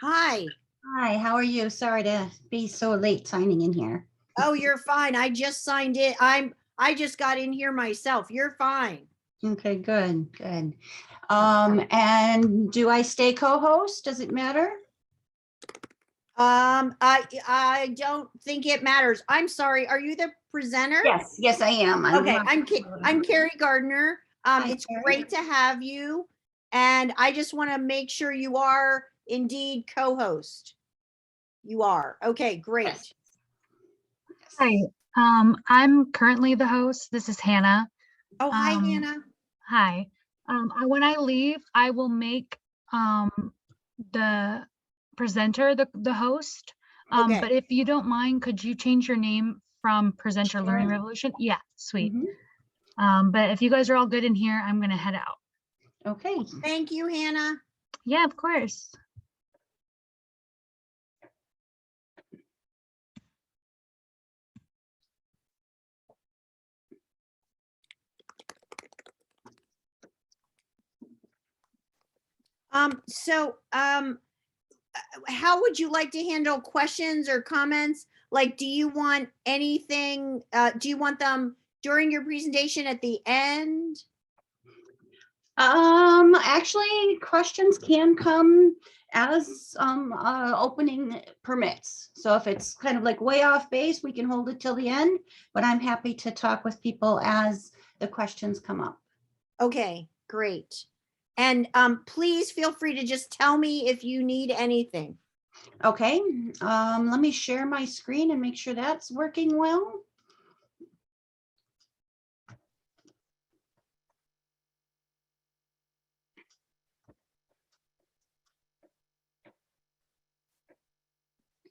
Hi. Hi, how are you? Sorry to be so late signing in here. Oh, you're fine. I just signed in. I just got in here myself. You're fine. Okay, good. And do I stay co-host? Does it matter? I don't think it matters. I'm sorry. Are you the presenter? Yes, I am. Okay, I'm Cherie Gardner. Hi, It's Cherie. great to have you. And I just want to make sure you are indeed co-host. You are. Okay, great. Yes. Hi, I'm currently the host. This is Hannah. Oh, hi, Hannah. Hi. When I leave, I will make the presenter the host. Okay. But if you don't mind, could you change your name from Presenter Sure. Learning Revolution? Yeah, sweet. Mhm. But if you guys are all good in here, I'm gonna head out. Okay. Thank you, Hannah. Yeah, of course. How would you like to handle questions or comments? Like, do you want anything, do you want them during your presentation at the end? Actually, questions can come as opening permits. So if it's kind of like way off base, we can hold it till the end, but I'm happy to talk with people as the questions come up. Okay, great. And please feel free to just tell me if you need anything. Okay, let me share my screen and make sure that's working well.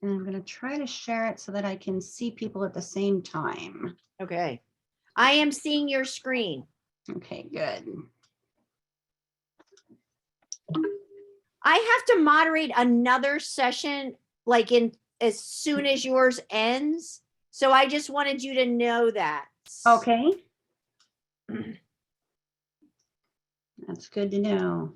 And I'm going to try to share it so that I can see people at the same time. Okay. I am seeing your screen. Okay, good. I have to moderate another session like in as soon as yours ends. So I just wanted you to know that. Okay. That's good to know.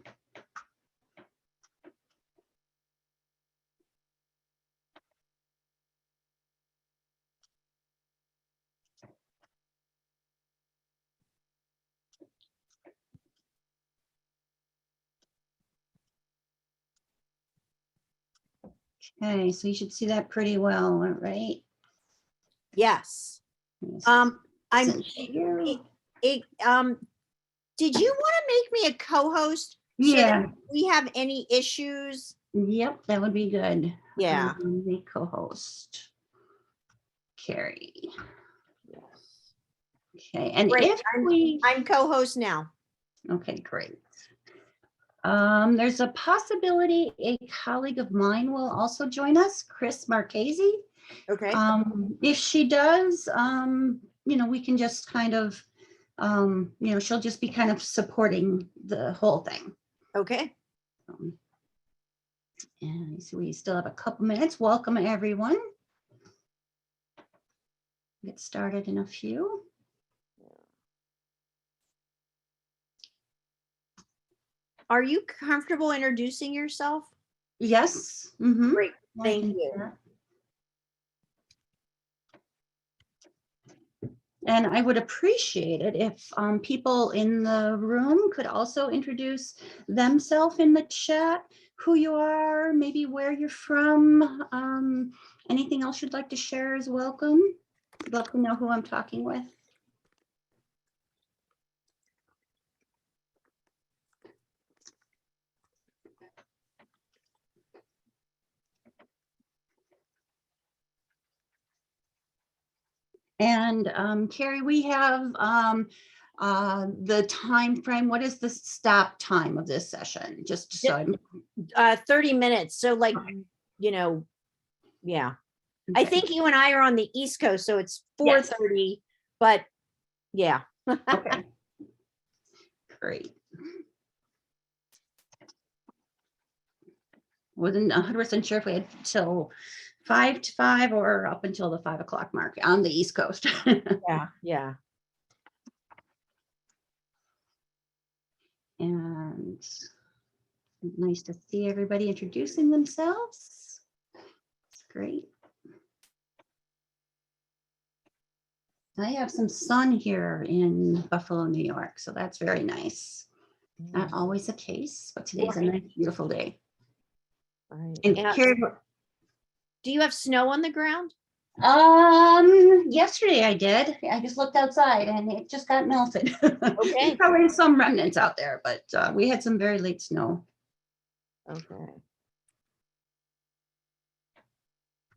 Okay, so you should see that pretty well, right? Yes. I'm did you want to make me a co-host? So Yeah. that we have any issues? Yep, that would be good. Yeah. The co-host, Cherie. Yes. Okay, and Great. if I'm co-host now. Okay, great. There's a possibility a colleague of mine will also join us, Chris Marchese. Okay. If she does, we can just kind of, she'll just be kind of supporting the whole thing. Okay. And so we still have a couple minutes. Welcome, everyone. Get started in a few. Are you comfortable introducing yourself? Yes. Mm-hmm. Great. Thank you. And I would appreciate it if people in the room could also introduce themselves in the chat, who you are, maybe where you're from. Anything else you'd like to share is welcome. I'd love to know who I'm talking with. And Cherie, we have the time frame. What is the stop time of this session? Just so 30 minutes. So like, yeah. Okay. I think you and I are on the East Coast, so it's 4:30, yes. But yeah. Okay. Great. Wasn't 100% sure if we had till 5 to 5 or up until the 5 o'clock mark on the East Coast. Yeah. And Nice to see everybody introducing themselves. It's great. I have some sun here in Buffalo, New York, so that's very nice. Not always the case, but today's a nice, beautiful day. Right. And Cherie, Do you have snow on the ground? yesterday I did. I just looked outside and it just got melted. Okay. There's probably some remnants out there, but we had some very late snow. Okay.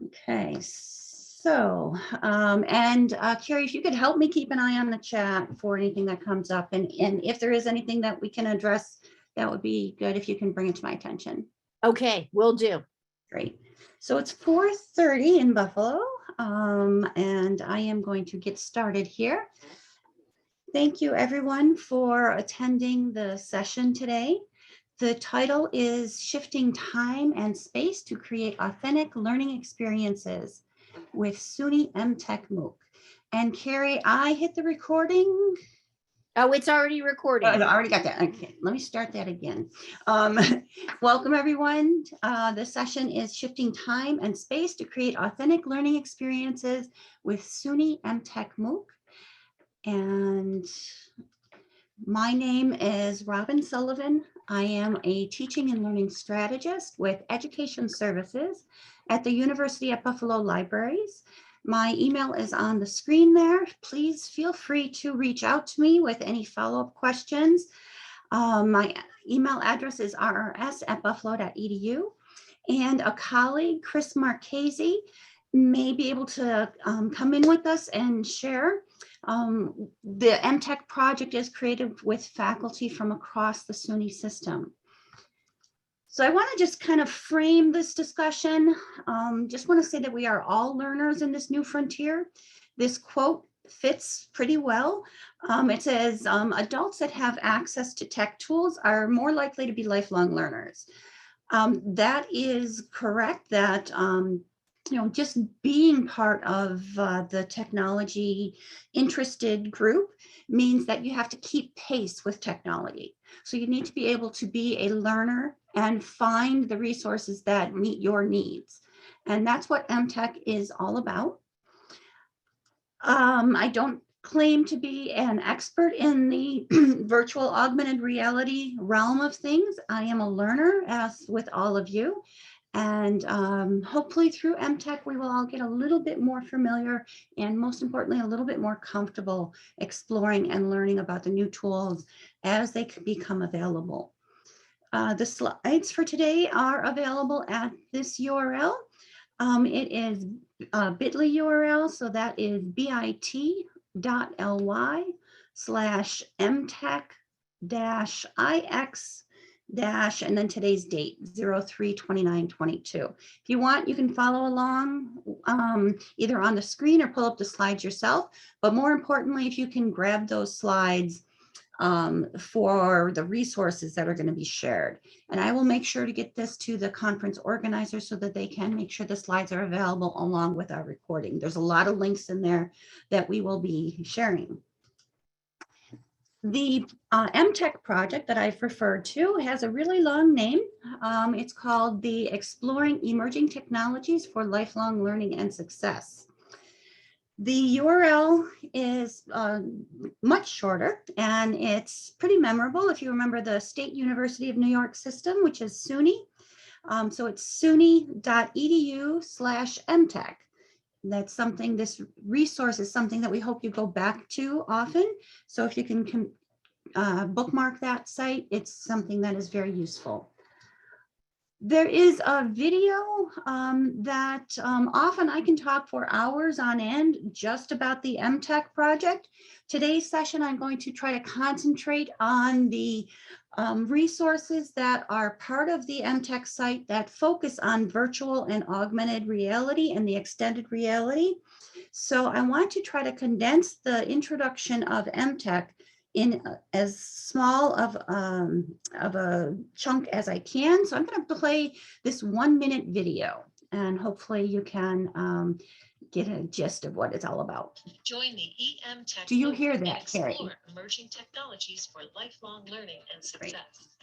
Okay, so, Cherie, if you could help me keep an eye on the chat for anything that comes up, and if there is anything that we can address, that would be good if you can bring it to my attention. Okay, will do. Great. So it's 4:30 in Buffalo, and I am going to get started here. Thank you everyone for attending the session today. The title is Shifting Time and Space to Create Authentic Learning Experiences with SUNY MTech MOOC. And Cherie, I hit the recording. Oh, it's already recording. I already got that. Okay, let me start that again. Welcome everyone. The session is Shifting Time and Space to Create Authentic Learning Experiences with SUNY MTech MOOC. And my name is Robin Sullivan. I am a teaching and learning strategist with education services at the University at Buffalo Libraries. My email is on the screen there. Please feel free to reach out to me with any follow-up questions. My email address is rrs@buffalo.edu. And a colleague, Chris Marchese, may be able to come in with us and share. The MTech project is created with faculty from across the SUNY system. So I want to just kind of frame this discussion. Just want to say that we are all learners in this new frontier. This quote fits pretty well. It says, adults that have access to tech tools are more likely to be lifelong learners. That is correct, that just being part of the technology interested group means that you have to keep pace with technology. So you need to be able to be a learner and find the resources that meet your needs. And that's what MTech is all about. I don't claim to be an expert in the virtual augmented reality realm of things. I am a learner, as with all of you. And hopefully through MTech, we will all get a little bit more familiar and most importantly, a little bit more comfortable exploring and learning about the new tools as they become available. The slides for today are available at this URL. It is a bit.ly URL, so that is bit.ly/mtech-ix- and then today's date 03/29/22. If you want, you can follow along either on the screen or pull up the slides yourself. But more importantly, if you can grab those slides for the resources that are going to be shared. And I will make sure to get this to the conference organizer so that they can make sure the slides are available along with our recording. There's a lot of links in there that we will be sharing. The MTech project that I've referred to has a really long name. It's called the Exploring Emerging Technologies for Lifelong Learning and Success. The URL is much shorter and it's pretty memorable if you remember the State University of New York system, which is SUNY. So it's suny.edu/MTech. That's something, this resource is something that we hope you go back to often. So if you can bookmark that site, it's something that is very useful. There is a video that often I can talk for hours on end just about the MTech project. Today's session, I'm going to try to concentrate on the resources that are part of the MTech site that focus on virtual and augmented reality and the extended reality. So I want to try to condense the introduction of MTech in as small of a chunk as I can. So I'm going to play this 1-minute video and hopefully you can get a gist of what it's all about. Join the EMTech. Do you hear that, Cherie? Explore emerging technologies for lifelong learning and success.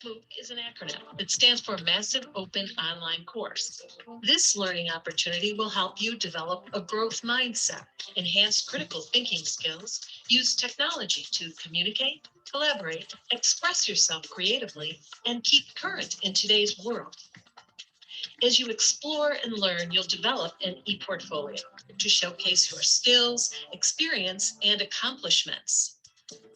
MOOC is an acronym that stands for Massive Open Online Course. This learning opportunity will help you develop a growth mindset, enhance critical thinking skills, use technology to communicate, collaborate, express yourself creatively, and keep current in today's world. As you explore and learn, you'll develop an e-portfolio to showcase your skills, experience, and accomplishments.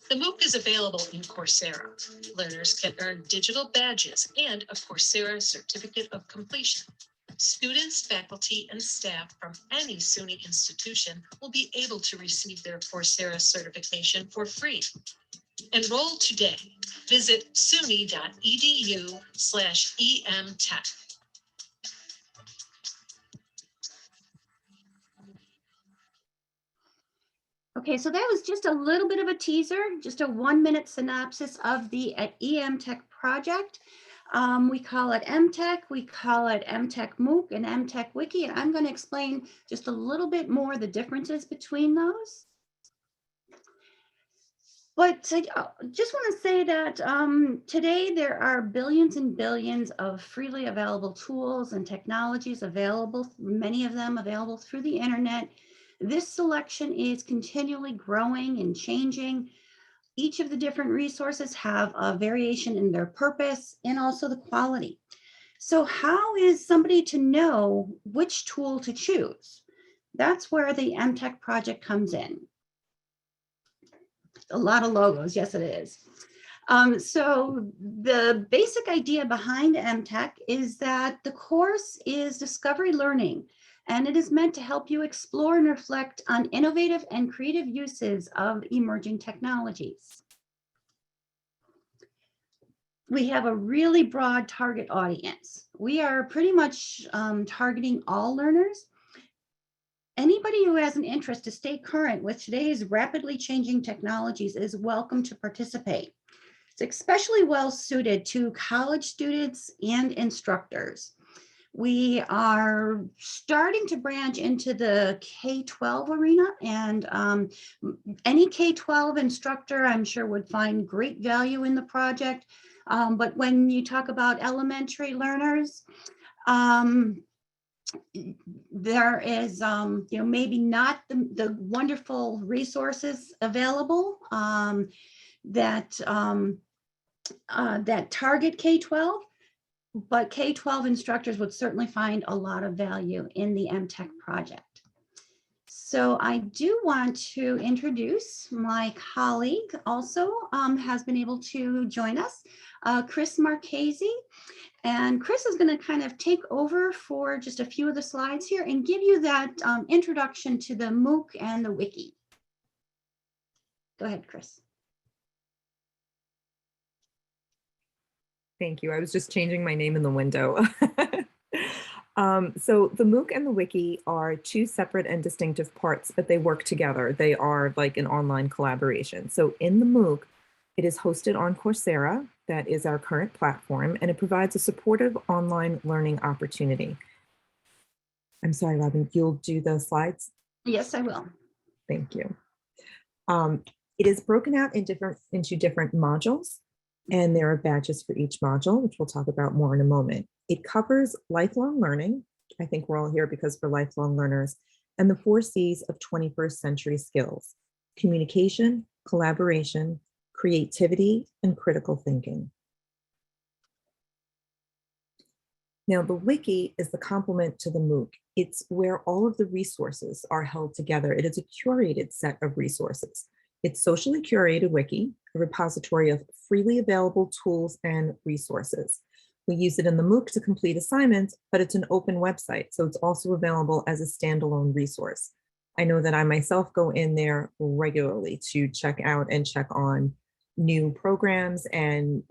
The MOOC is available in Coursera. Learners can earn digital badges and a Coursera certificate of completion. Students, faculty, and staff from any SUNY institution will be able to receive their Coursera certification for free. Enroll today. Visit suny.edu/emtech. Okay, so that was just a little bit of a teaser, just a 1-minute synopsis of the EMTech project. We call it MTech, we call it MTech MOOC and MTech Wiki, and I'm going to explain just a little bit more the differences between those. But I just want to say that today there are billions and billions of freely available tools and technologies available, many of them available through the internet. This selection is continually growing and changing. Each of the different resources have a variation in their purpose and also the quality. So how is somebody to know which tool to choose? That's where the MTech project comes in. A lot of logos, yes it is. So the basic idea behind MTech is that the course is discovery learning, and it is meant to help you explore and reflect on innovative and creative uses of emerging technologies. We have a really broad target audience. We are pretty much targeting all learners. Anybody who has an interest to stay current with today's rapidly changing technologies is welcome to participate. It's especially well suited to college students and instructors. We are starting to branch into the K-12 arena, and any K-12 instructor, I'm sure, would find great value in the project. But when you talk about elementary learners, there is, maybe not the wonderful resources available that target K-12, but K-12 instructors would certainly find a lot of value in the MTech project. So I do want to introduce my colleague also has been able to join us, Chris Marchese. And Chris is going to kind of take over for just a few of the slides here and give you that introduction to the MOOC and the Wiki. Go ahead, Chris. Thank you. I was just changing my name in the window. So the MOOC and the Wiki are two separate and distinctive parts, but they work together. They are like an online collaboration. So in the MOOC, it is hosted on Coursera. That is our current platform, and it provides a supportive online learning opportunity. I'm sorry, Robin, you'll do the slides? Yes, I will. Thank you. It is broken out into different modules, and there are badges for each module, which we'll talk about more in a moment. It covers lifelong learning. I think we're all here because we're lifelong learners, and the 4 C's of 21st century skills: communication, collaboration, creativity, and critical thinking. Now, the Wiki is the complement to the MOOC. It's where all of the resources are held together. It is a curated set of resources. It's socially curated Wiki, a repository of freely available tools and resources. We use it in the MOOC to complete assignments, but it's an open website, so it's also available as a standalone resource. I know that I myself go in there regularly to check out and check on new programs and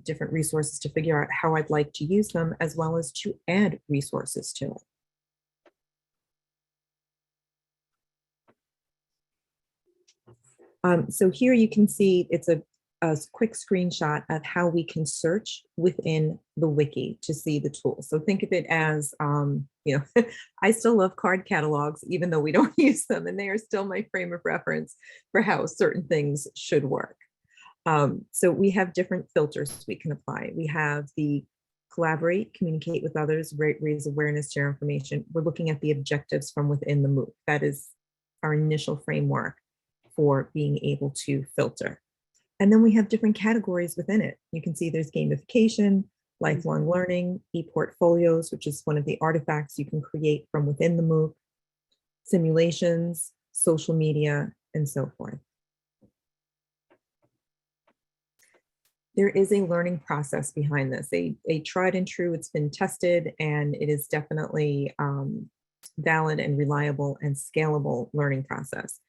different resources to figure out how I'd like to use them, as well as to add resources to it. So here you can see it's a quick screenshot of how we can search within the Wiki to see the tools. So think of it as, I still love card catalogs, even though we don't use them, and they are still my frame of reference for how certain things should work. So we have different filters we can apply. We have the collaborate, communicate with others, raise awareness, share information. We're looking at the objectives from within the MOOC. That is our initial framework for being able to filter. And then we have different categories within it. You can see there's gamification, lifelong learning, e-portfolios, which is one of the artifacts you can create from within the MOOC, simulations, social media, and so forth. There is a learning process behind this, a tried and true, it's been tested, and it is definitely valid and reliable and scalable learning process.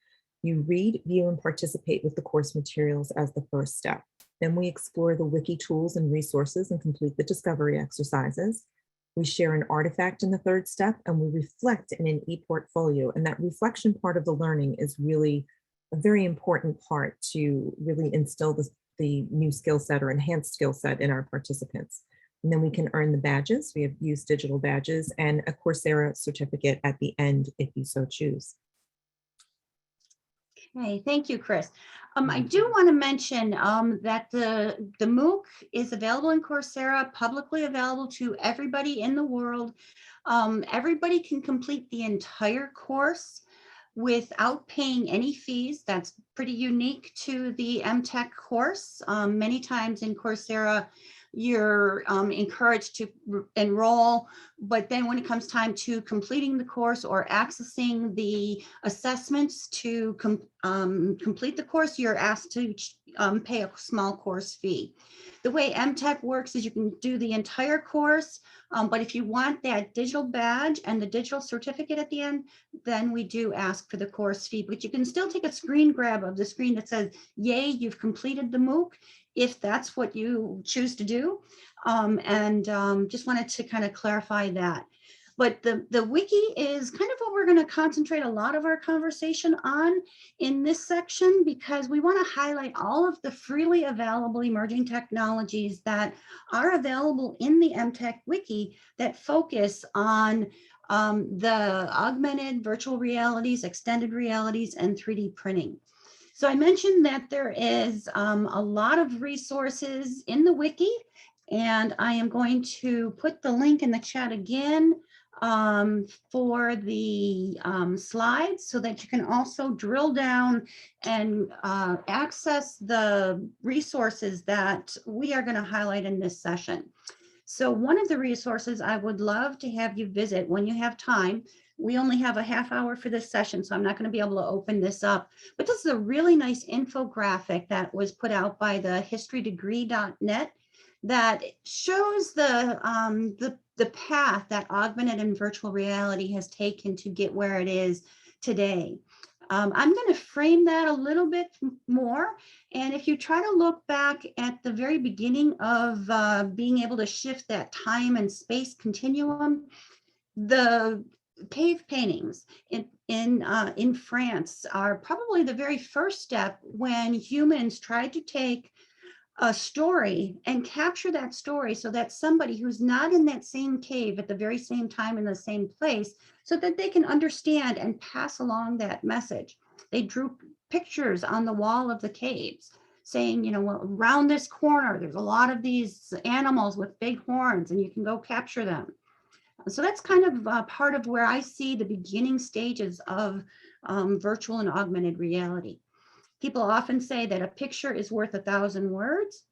You read, view, and participate with the course materials as the first step. Then we explore the wiki tools and resources and complete the discovery exercises. We share an artifact in the third step, and we reflect in an e-portfolio. And that reflection part of the learning is really a very important part to really instill the new skill set or enhanced skill set in our participants. And then we can earn the badges. We have used digital badges and a Coursera certificate at the end if you so choose. Okay, thank you, Chris. I do want to mention that the MOOC is available in Coursera, publicly available to everybody in the world. Everybody can complete the entire course without paying any fees. That's pretty unique to the MTech course. Many times in Coursera, you're encouraged to enroll, but then when it comes time to completing the course or accessing the assessments to complete the course, you're asked to pay a small course fee. The way MTech works is you can do the entire course, but if you want that digital badge and the digital certificate at the end, then we do ask for the course fee, but you can still take a screen grab of the screen that says, yay, you've completed the MOOC, if that's what you choose to do. Just wanted to kind of clarify that. But the wiki is kind of what we're going to concentrate a lot of our conversation on in this section, because we want to highlight all of the freely available emerging technologies that are available in the MTech wiki that focus on the augmented virtual realities, extended realities, and 3D printing. So I mentioned that there is a lot of resources in the wiki, and I am going to put the link in the chat again for the slides so that you can also drill down and access the resources that we are going to highlight in this session. So one of the resources I would love to have you visit when you have time. We only have a half hour for this session, so I'm not going to be able to open this up. But this is a really nice infographic that was put out by the historydegree.net that shows the path that augmented and virtual reality has taken to get where it is today. I'm going to frame that a little bit more. And if you try to look back at the very beginning of being able to shift that time and space continuum, the cave paintings in France are probably the very first step when humans tried to take a story and capture that story so that somebody who's not in that same cave at the very same time in the same place, so that they can understand and pass along that message. They drew pictures on the wall of the caves saying, you know, well, around this corner, there's a lot of these animals with big horns and you can go capture them. So that's kind of part of where I see the beginning stages of virtual and augmented reality. People often say that a picture is worth 1,000 words.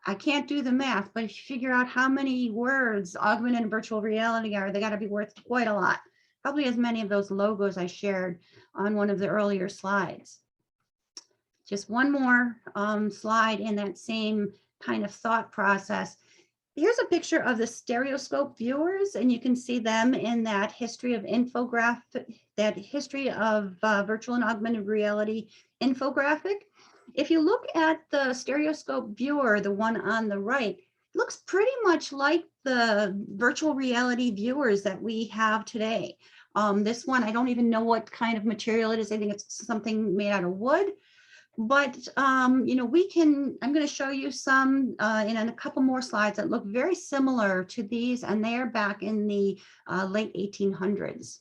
I can't do the math, but if you figure out how many words augmented and virtual reality are, they got to be worth quite a lot. Probably as many of those logos I shared on one of the earlier slides. Just one more slide in that same kind of thought process. Here's a picture of the Stereoscope Viewers, and you can see them in that history of infographic, that history of virtual and augmented reality infographic. If you look at the Stereoscope Viewer, the one on the right, it looks pretty much like the virtual reality viewers that we have today. This one, I don't even know what kind of material it is. I think it's something made out of wood. But, you know, I'm going to show you some in a couple more slides that look very similar to these, and they're back in the late 1800s.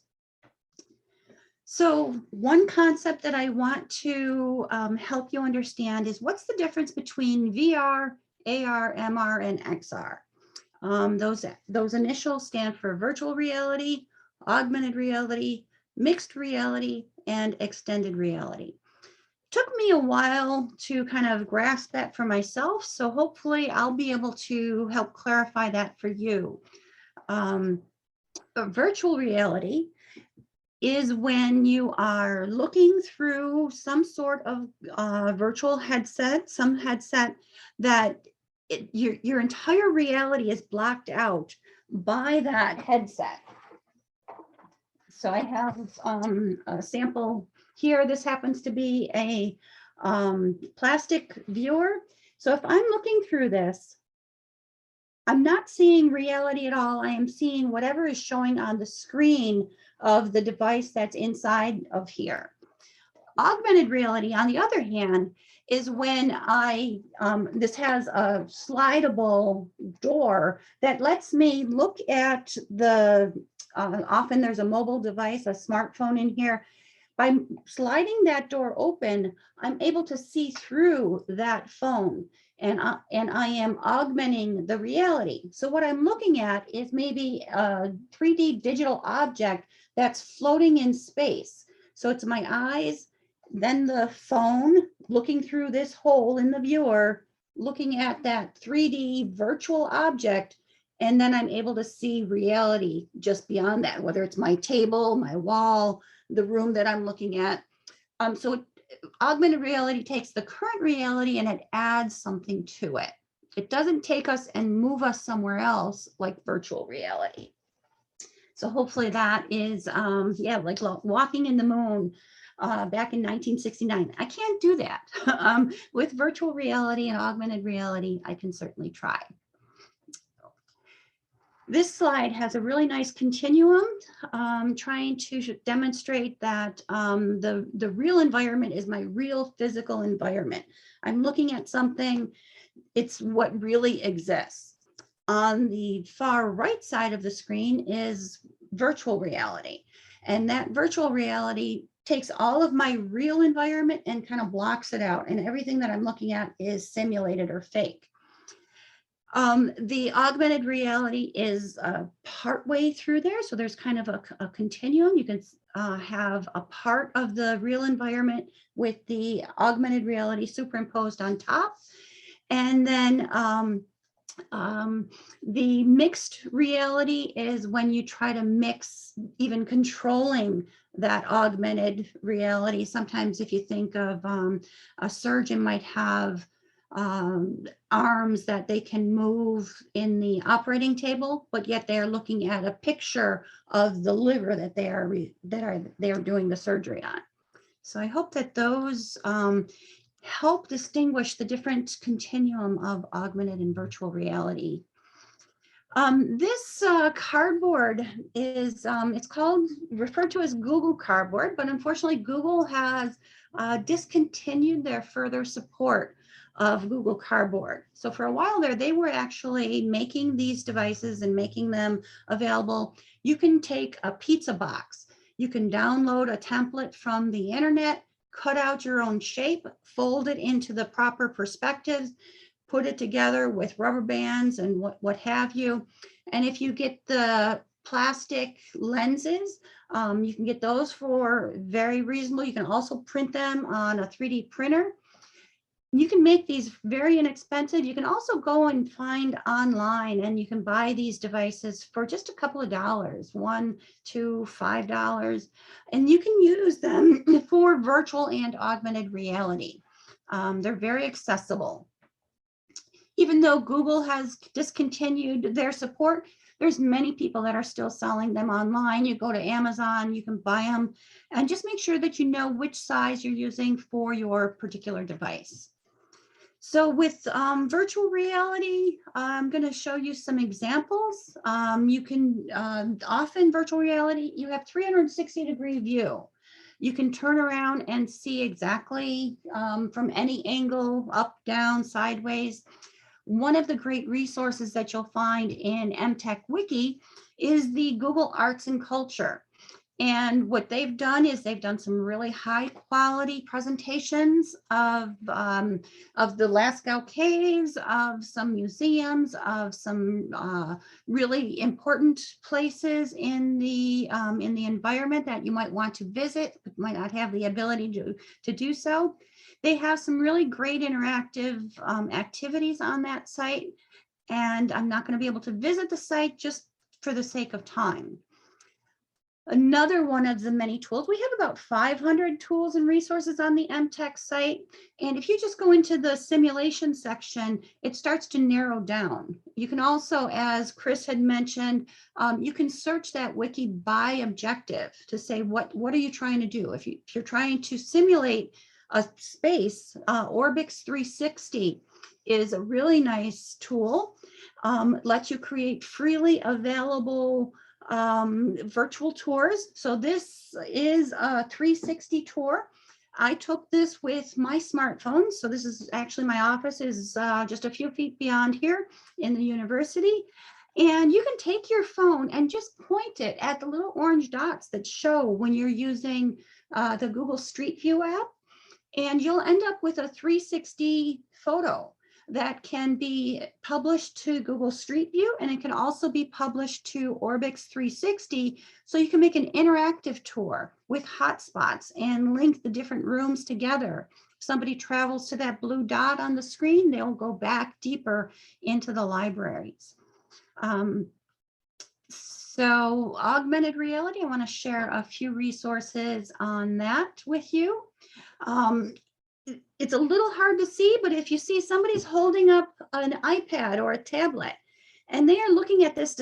So one concept that I want to help you understand is what's the difference between VR, AR, MR, and XR. Those initials stand for virtual reality, augmented reality, mixed reality, and extended reality. Took me a while to kind of grasp that for myself, so hopefully I'll be able to help clarify that for you. Virtual reality is when you are looking through some sort of virtual headset, some headset that your entire reality is blocked out by that headset. So I have a sample here. This happens to be a plastic viewer. So if I'm looking through this, I'm not seeing reality at all. I am seeing whatever is showing on the screen of the device that's inside of here. Augmented reality, on the other hand, is when this has a slidable door that lets me look at the, often there's a mobile device, a smartphone in here. By sliding that door open, I'm able to see through that phone, and I am augmenting the reality. So what I'm looking at is maybe a 3D digital object that's floating in space. So it's my eyes, then the phone looking through this hole in the viewer, looking at that 3D virtual object, and then I'm able to see reality just beyond that, whether it's my table, my wall, the room that I'm looking at. So augmented reality takes the current reality and it adds something to it. It doesn't take us and move us somewhere else like virtual reality. So hopefully that is, yeah, like walking in the moon back in 1969. I can't do that. With virtual reality and augmented reality, I can certainly try. This slide has a really nice continuum, trying to demonstrate that the real environment is my real physical environment. I'm looking at something, it's what really exists. On the far right side of the screen is virtual reality. And that virtual reality takes all of my real environment and kind of blocks it out. And everything that I'm looking at is simulated or fake. The augmented reality is partway through there. So there's kind of a continuum. You can have a part of the real environment with the augmented reality superimposed on top. And then the mixed reality is when you try to mix even controlling that augmented reality. Sometimes if you think of a surgeon might have arms that they can move in the operating table, but yet they're looking at a picture of the liver that they are doing the surgery on. So I hope that those help distinguish the different continuum of augmented and virtual reality. This cardboard is, it's referred to as Google Cardboard, but unfortunately Google has discontinued their further support of Google Cardboard. So for a while there, they were actually making these devices and making them available. You can take a pizza box, you can download a template from the internet, cut out your own shape, fold it into the proper perspectives, put it together with rubber bands and what have you. And if you get the plastic lenses, you can get those for very reasonable. You can also print them on a 3D printer. You can make these very inexpensive. You can also go and find online and you can buy these devices for just a couple of dollars, $1, $2, $5, and you can use them for virtual and augmented reality. They're very accessible. Even though Google has discontinued their support, there's many people that are still selling them online. You go to Amazon, you can buy them, and just make sure that you know which size you're using for your particular device. So with virtual reality, I'm going to show you some examples. You can often virtual reality, you have 360-degree view. You can turn around and see exactly from any angle, up, down, sideways. One of the great resources that you'll find in MTech Wiki is the Google Arts and Culture. And what they've done is they've done some really high quality presentations of the Lascaux Caves, of some museums, of some really important places in the environment that you might want to visit, but might not have the ability to do so. They have some really great interactive activities on that site. And I'm not going to be able to visit the site just for the sake of time. Another one of the many tools, we have about 500 tools and resources on the MTech site. And if you just go into the simulation section, it starts to narrow down. You can also, as Chris had mentioned, you can search that wiki by objective to say, what are you trying to do? If you're trying to simulate a space, Orbix 360 is a really nice tool. Lets you create freely available virtual tours. So this is a 360 tour. I took this with my smartphone. So this is actually, my office is just a few feet beyond here in the university. And you can take your phone and just point it at the little orange dots that show when you're using the Google Street View app. And you'll end up with a 360 photo that can be published to Google Street View, and it can also be published to Orbix 360. So you can make an interactive tour with hotspots and link the different rooms together. If somebody travels to that blue dot on the screen, they'll go back deeper into the libraries. So augmented reality, I want to share a few resources on that with you. It's a little hard to see, but if you see somebody's holding up an iPad or a tablet and they are looking at this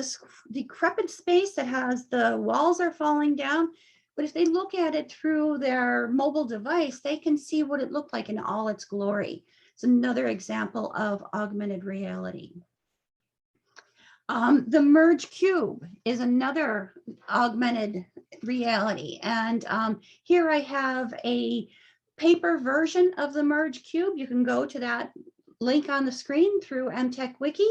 decrepit space that has the walls are falling down, but if they look at it through their mobile device, they can see what it looked like in all its glory. It's another example of augmented reality. The Merge Cube is another augmented reality. And here I have a paper version of the Merge Cube. You can go to that link on the screen through MTech Wiki,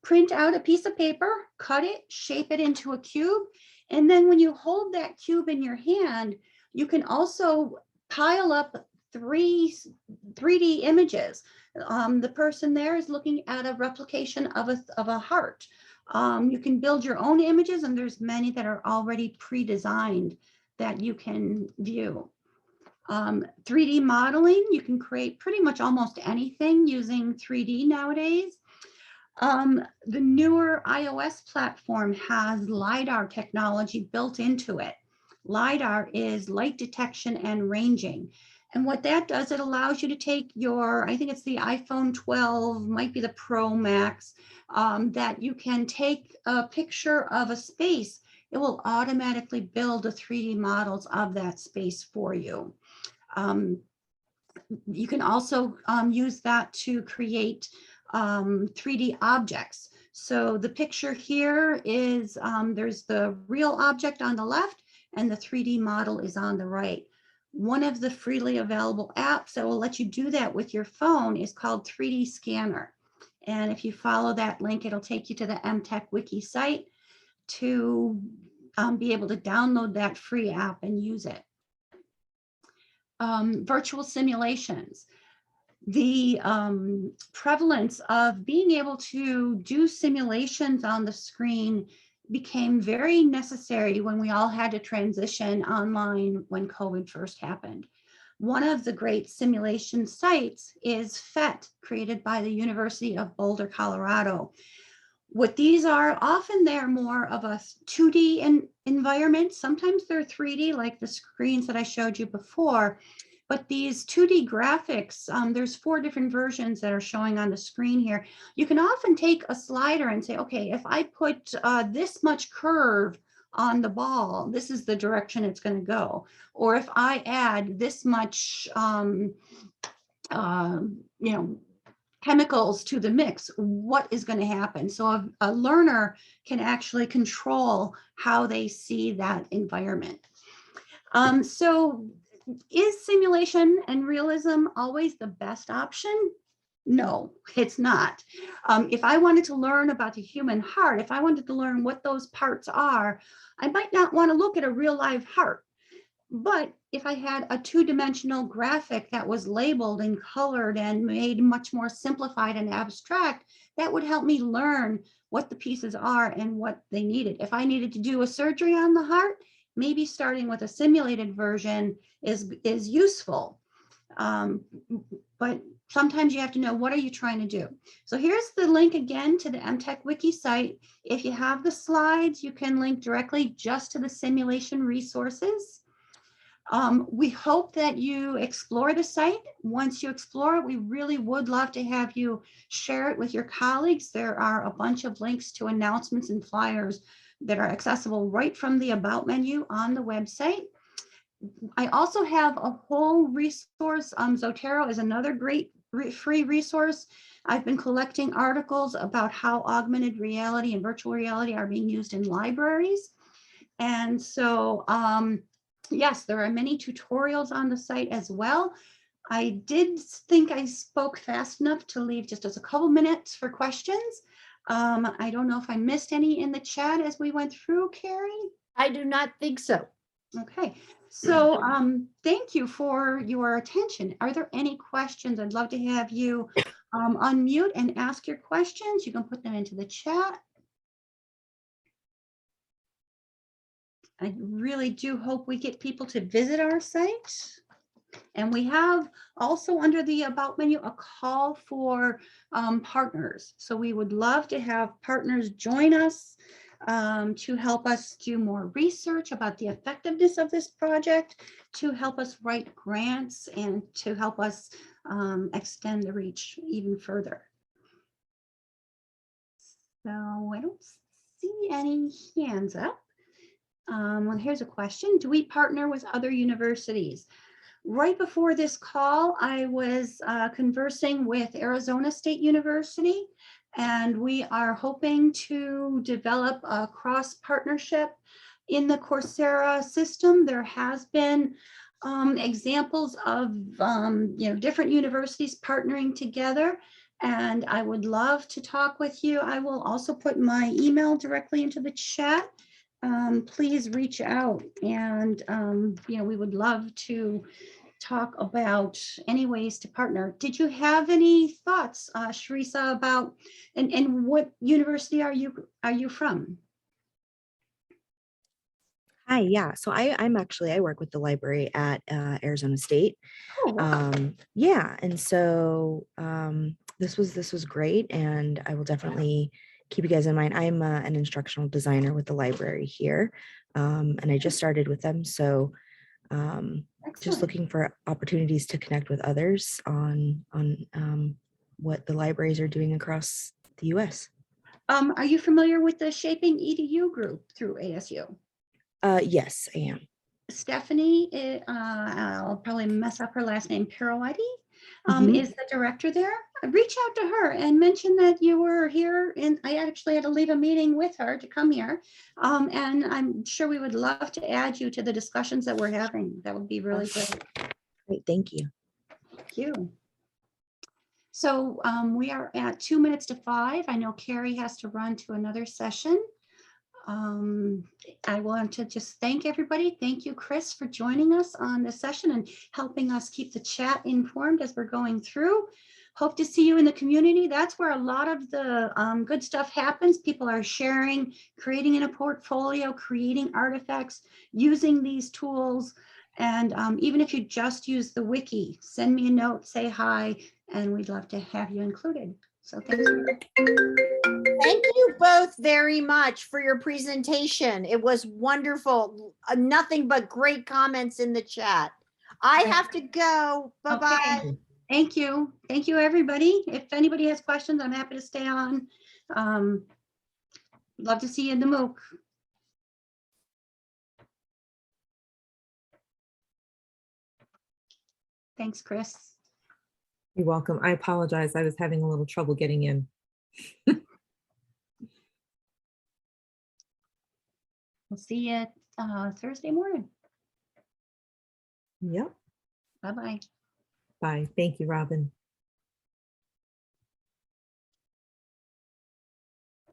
print out a piece of paper, cut it, shape it into a cube. And then when you hold that cube in your hand, you can also pile up 3D images. The person there is looking at a replication of a heart. You can build your own images, and there's many that are already pre-designed that you can view. 3D modeling, you can create pretty much almost anything using 3D nowadays. The newer iOS platform has Lidar technology built into it. Lidar is light detection and ranging. And what that does, it allows you to take your, I think it's the iPhone 12, might be the Pro Max, that you can take a picture of a space. It will automatically build the 3D models of that space for you. You can also use that to create 3D objects. So the picture here is, there's the real object on the left and the 3D model is on the right. One of the freely available apps that will let you do that with your phone is called 3D Scanner. And if you follow that link, it'll take you to the MTech Wiki site to be able to download that free app and use it. Virtual simulations. The prevalence of being able to do simulations on the screen became very necessary when we all had to transition online when COVID first happened. One of the great simulation sites is PhET, created by the University of Boulder, Colorado. What these are, often they're more of a 2D environment. Sometimes they're 3D, like the screens that I showed you before. But these 2D graphics, there's 4 different versions that are showing on the screen here. You can often take a slider and say, okay, if I put this much curve on the ball, this is the direction it's going to go. Or if I add this much, chemicals to the mix, what is going to happen? So a learner can actually control how they see that environment. So is simulation and realism always the best option? No, it's not. If I wanted to learn about the human heart, if I wanted to learn what those parts are, I might not want to look at a real live heart. But if I had a two-dimensional graphic that was labeled and colored and made much more simplified and abstract, that would help me learn what the pieces are and what they needed. If I needed to do a surgery on the heart, maybe starting with a simulated version is useful. But sometimes you have to know, what are you trying to do? So here's the link again to the MTech Wiki site. If you have the slides, you can link directly just to the simulation resources. We hope that you explore the site. Once you explore it, we really would love to have you share it with your colleagues. There are a bunch of links to announcements and flyers that are accessible right from the About menu on the website. I also have a whole resource. Zotero is another great free resource. I've been collecting articles about how augmented reality and virtual reality are being used in libraries. And so, yes, there are many tutorials on the site as well. I did think I spoke fast enough to leave just as a couple minutes for questions. I don't know if I missed any in the chat as we went through, Cherie. I do not think so. Okay, so thank you for your attention. Are there any questions? I'd love to have you unmute and ask your questions. You can put them into the chat. I really do hope we get people to visit our site. And we have also under the About menu a call for partners. So we would love to have partners join us to help us do more research about the effectiveness of this project, to help us write grants, and to help us extend the reach even further. So I don't see any hands up. Well, here's a question. Do we partner with other universities? Right before this call, I was conversing with Arizona State University, and we are hoping to develop a cross partnership in the Coursera system. There has been examples of different universities partnering together, and I would love to talk with you. I will also put my email directly into the chat. Please reach out, and we would love to talk about any ways to partner. Did you have any thoughts, Sharisa, about and what university are you from? Hi, yeah. So I work with the library at Arizona State. Oh, wow. Yeah, and so this was great, and I will definitely keep you guys in mind. I'm an instructional designer with the library here, and I just started with them. So just looking for opportunities to connect with others on what the libraries are doing across the U.S. Are you familiar with the Shaping EDU group through ASU? Yes, I am. Stephanie, I'll probably mess up her last name, Piroetti, is the director there. Reach out to her and mention that you were here, and I actually had to leave a meeting with her to come here. And I'm sure we would love to add you to the discussions that we're having. That would be really great. Great, thank you. Thank you. So we are at 2 minutes to 5. I know Cherie has to run to another session. I want to just thank everybody. Thank you, Chris, for joining us on this session and helping us keep the chat informed as we're going through. Hope to see you in the community. That's where a lot of the good stuff happens. People are sharing, creating in a portfolio, creating artifacts, using these tools. And even if you just use the wiki, send me a note, say hi, and we'd love to have you included. So thank you. Thank you both very much for your presentation. It was wonderful. Nothing but great comments in the chat. I have to go. Bye-bye. Okay. Thank you. Thank you, everybody. If anybody has questions, I'm happy to stay on. Love to see you in the MOOC. Thanks, Chris. You're welcome. I apologize. I was having a little trouble getting in. We'll see you Thursday morning. Yep. Bye-bye. Bye. Thank you, Robin.